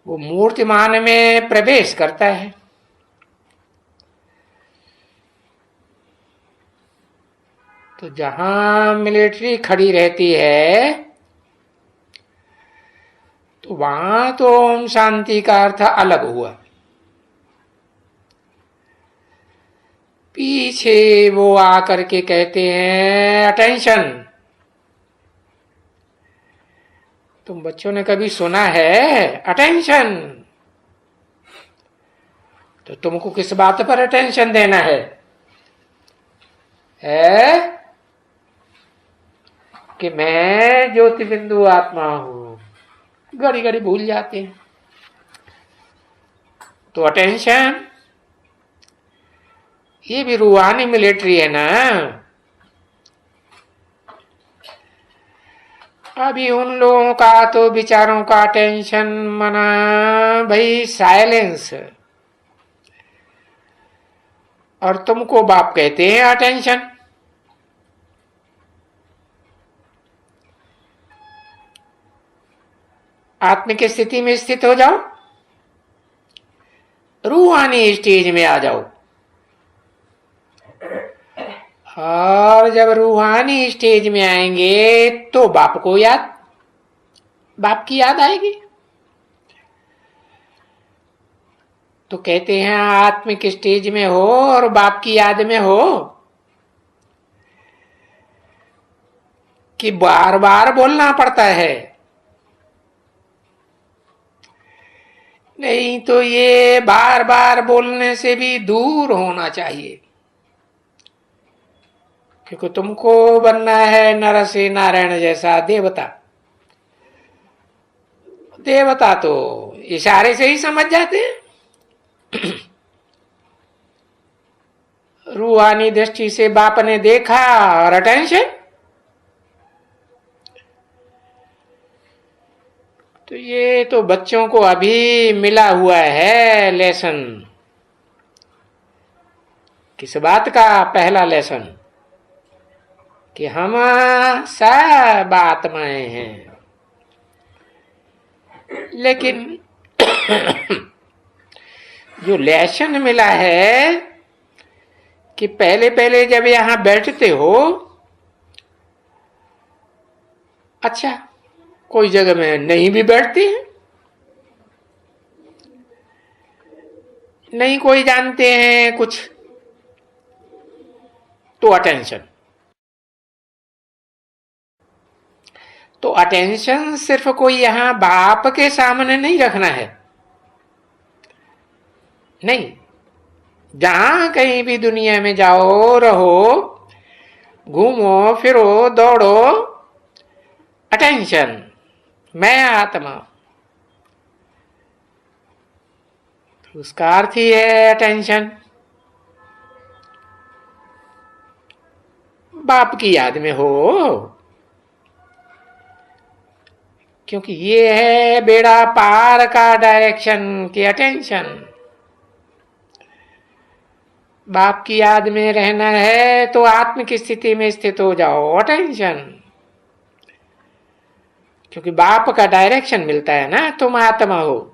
वो मूर्तिमान में प्रवेश करता है। तो जहां मिलिट्री खड़ी रहती है तो वहां तो ओम शांति का अर्थ अलग हुआ। पीछे वो आकर के कहते हैं अटेंशन। तुम बच्चों ने कभी सुना है अटेंशन? तो तुमको किस बात पर अटेंशन देना है? कि मैं ज्योति बिंदु आत्मा हूं। घड़ी घड़ी भूल जाते हैं। तो अटेंशन ये भी रूहानी मिलिट्री है ना। अभी उन लोगों का तो विचारों का टेंशन मना भाई साइलेंस, और तुमको बाप कहते हैं अटेंशन। आत्म की स्थिति में स्थित हो जाओ, रूहानी स्टेज में आ जाओ। और जब रूहानी स्टेज में आएंगे तो बाप को याद, बाप की याद आएगी। तो कहते हैं आत्मिक स्टेज में हो और बाप की याद में हो कि बार बार बोलना पड़ता है। नहीं तो ये बार बार बोलने से भी दूर होना चाहिए, क्योंकि तुमको बनना है नर से नारायण जैसा देवता। देवता तो इशारे से ही समझ जाते हैं। रूहानी दृष्टि से बाप ने देखा और अटेंशन। तो ये तो बच्चों को अभी मिला हुआ है लेसन। किस बात का? पहला लेसन कि हम सब आत्माएं हैं। लेकिन जो लेसन मिला है कि पहले पहले जब यहां बैठते हो, अच्छा कोई जगह में नहीं भी बैठते हैं, नहीं कोई जानते हैं कुछ, तो अटेंशन। तो अटेंशन सिर्फ कोई यहां बाप के सामने नहीं रखना है, नहीं। जहां कहीं भी दुनिया में जाओ, रहो, घूमो फिरो, दौड़ो, अटेंशन, मैं आत्मा। तो उसका अर्थ ही है अटेंशन। बाप की याद में हो, क्योंकि ये है बेड़ा पार का डायरेक्शन की अटेंशन। बाप की याद में रहना है तो आत्म की स्थिति में स्थित हो जाओ, अटेंशन। क्योंकि बाप का डायरेक्शन मिलता है ना, तुम आत्मा हो।